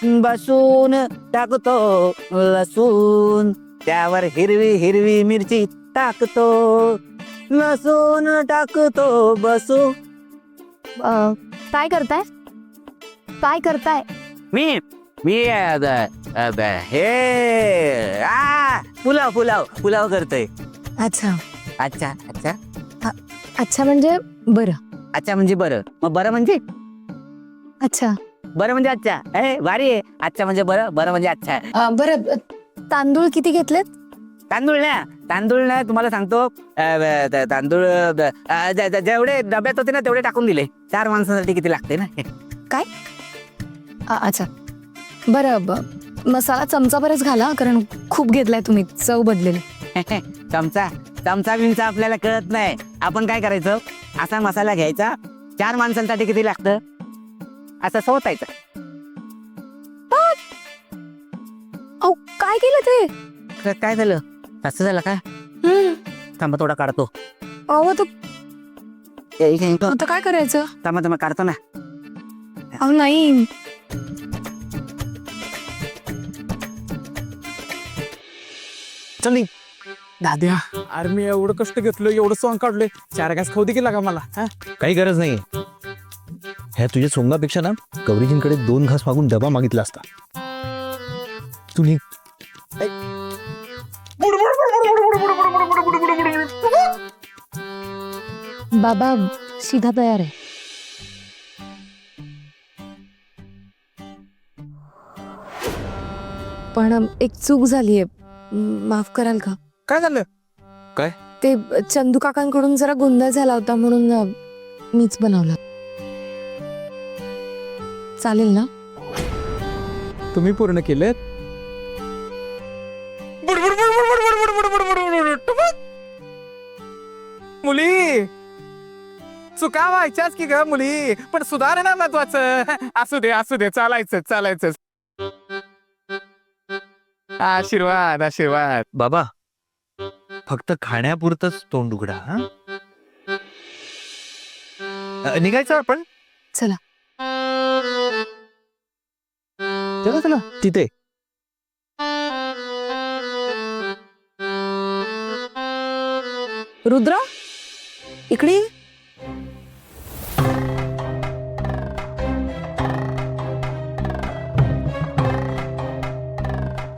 बसून टाकतो लसूण, त्यावर हिरवी हिरवी मिरची टाकतो, लसूण टाकतो बसू. काय करताय? काय करताय? मी मी हे पुलाव पुलाव पुलाव करतोय. अच्छा अच्छा अच्छा अच्छा म्हणजे बरं. अच्छा म्हणजे बरं, मग बरं म्हणजे अच्छा बरं म्हणजे अच्छा. भारी आहे. अच्छा म्हणजे बरं, बरं म्हणजे अच्छा. बरं. तांदूळ किती घेतलेत? तांदूळ ना तुम्हाला सांगतो, तांदूळ जेवढे डब्यात होते ना तेवढे टाकून दिले. 4 माणसांसाठी किती लागते ना. काय? अच्छा बरं. मसाला चमचा बरंच घाला, कारण खूप घेतलाय तुम्ही, चव बदलेली. चमचा चमचा बिमचा आपल्याला कळत नाही. आपण काय करायचं, असा मसाला घ्यायचा, 4 माणसांसाठी किती लागतं असं सोतायचं. अहो काय केलं ते? काय झालं, असं झालं का? थांबा थोडा काढतो. अहो तो आता काय करायचं? थांबा काढतो ना. अहो नाही. चल निघ. दाद्या, अरे मी एवढं कष्ट घेतलं, एवढं सॉंग काढलंय, 4 घास खाऊ दे की लागा मला. काही गरज नाही. ह्या तुझ्या सोंगापेक्षा ना गौरीजींकडे 2 घास मागून डबा मागितला असता. तू निघ. बाबा सीधा तयार आहे. पण एक चूक झालीये, माफ कराल का? काय झालं? ते चंदू काकांकडून जरा गोंधळ झाला होता, म्हणून मीच बनवला. चालेल ना? तुम्ही पूर्ण केलं. मुली चुका व्हायच्याच की ग मुली, पण सुधारणा महत्वाचं. असू दे चालायचं. आशीर्वाद आशीर्वाद. बाबा, फक्त खाण्यापुरतच तोंड उघडा. हा निघायचं आपण. चला. चला तिथे. रुद्र इकडे ये.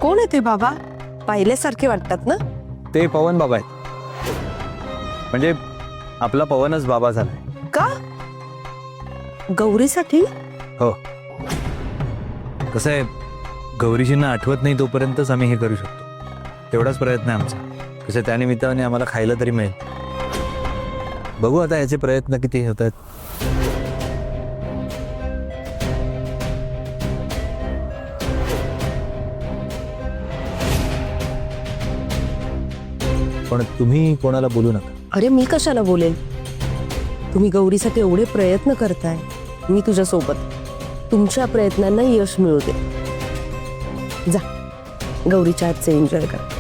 कोण आहे ते बाबा? पाहिल्यासारखे वाटतात ना? ते पवन बाबा आहेत. म्हणजे आपला पवनच बाबा झालाय. का? गौरीसाठी? हो. कसं आहे, गौरीजींना आठवत नाही तोपर्यंतच आम्ही हे करू शकतो. तेवढाच प्रयत्न आहे आमचा. कसं त्यानिमित्ताने आम्हाला खायला तरी मिळेल. बघू आता याचे प्रयत्न किती होत आहेत. पण तुम्ही कोणाला बोलू नका. अरे मी कशाला बोलेन? तुम्ही गौरीसाठी एवढे प्रयत्न करताय, मी तुझ्या सोबत. तुमच्या प्रयत्नांना यश मिळू दे. जा, गौरीच्या आजचे एन्जॉय कर.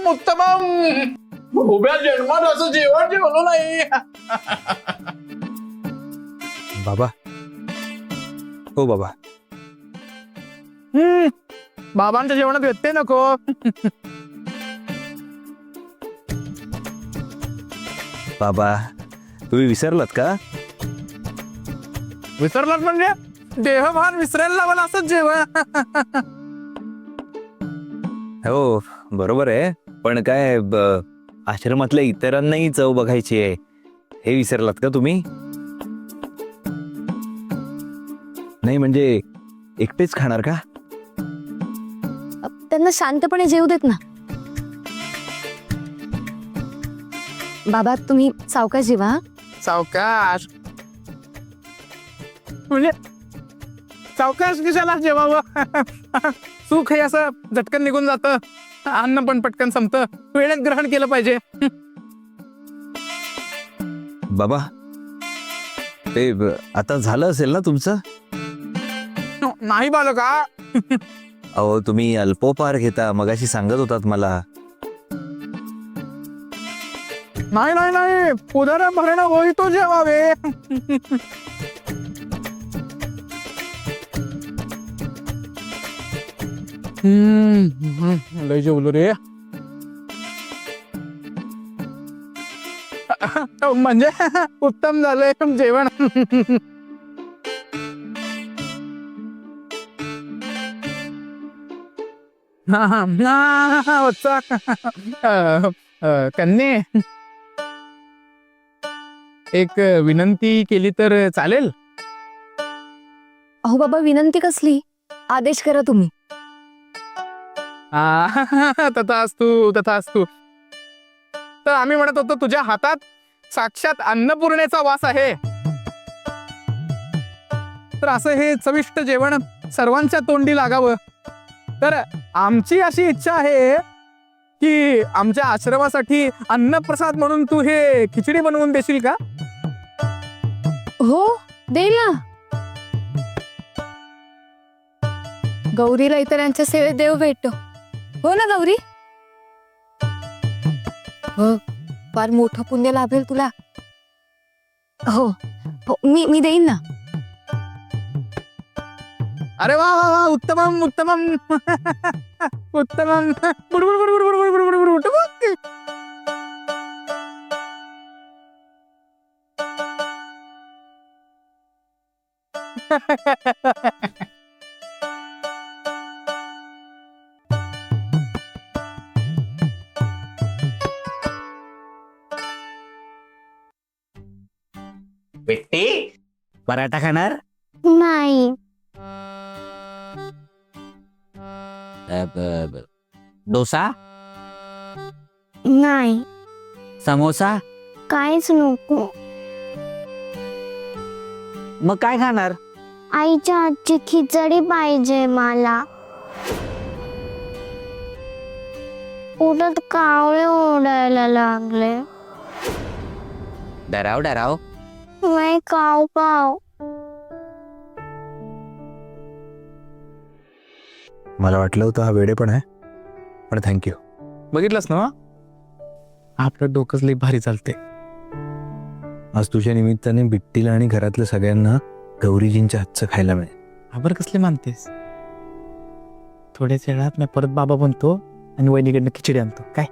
उत्तमम. उभ्या जन्मात असं जेवण जेवलो नाही. बाबा, हो बाबा. बाबांच्या जेवणात व्यत्यय नको. बाबा, तुम्ही विसरलात का? विसरलात म्हणजे देहभान विसरायला लावला असंच जेवण. हो बरोबर आहे, पण काय आश्रमातल्या इतरांनाही चव बघायची आहे, हे विसरलात का तुम्ही? नाही म्हणजे एकटेच खाणार का? त्यांना शांतपणे जेवू देत ना. बाबा तुम्ही सावकाश जेवा. सावकाश म्हणजे सावकाश कशाला जेवावं? सुख हे असं झटकन निघून जातं, अन्न पण पटकन संपतं. वेळेत ग्रहण केलं पाहिजे. बाबा, ते आता झालं असेल ना तुमचं? नाही बालका. अहो तुम्ही अल्पोपहार घेता मगाशी सांगत होतात मला. नाही नाही नाही, उदर भरणं होई तो जेवावे. लय जेवलो रे. म्हणजे उत्तम झालंय जेवण. कन्ये, एक विनंती केली तर चालेल? अहो बाबा, विनंती कसली? आदेश करा तुम्ही. तथास्तु तथास्तु. तर आम्ही म्हणत होतो तुझ्या हातात साक्षात अन्नपूर्णेचा वास आहे. तर असं हे चविष्ट जेवण सर्वांच्या तोंडी लागावं. तर आमची अशी इच्छा आहे की आमच्या आश्रमासाठी अन्नप्रसाद म्हणून तू हे खिचडी बनवून देशील का? हो, देईल ना. गौरीला इतरांच्या सेवेत देव भेटतो. हो ना गौरी? हो, फार मोठं पुण्य लाभेल तुला. हो हो, मी देईन ना. अरे वा वा वा, उत्तमम उत्तमम. उत्तमम. बुडबुड बुडबुड बुडबुड बुडबुड बुडबुड. भेटते पराठा खाणार? नाही. डोसा? नाही, समोसा? काहीच नको. मग काय खाणार? आईच्या हातची खिचडी पाहिजे मला. पोटात कावळे ओढायला लागले. डराव डराव. नाही, काव काव. मला वाटलं होतं हा वेडे पण आहे, पण थँक्यू. बघितलंस ना, आपलं डोकंच लई भारी चालते. आज तुझ्या निमित्ताने बिट्टीला आणि घरातल्या सगळ्यांना गौरीजींच्या हातचं खायला मिळेल. आबर कसले मानतेस? थोड्याच वेळात मी परत बाबा बनतो आणि वहिनीकडनं खिचडी आणतो. काय?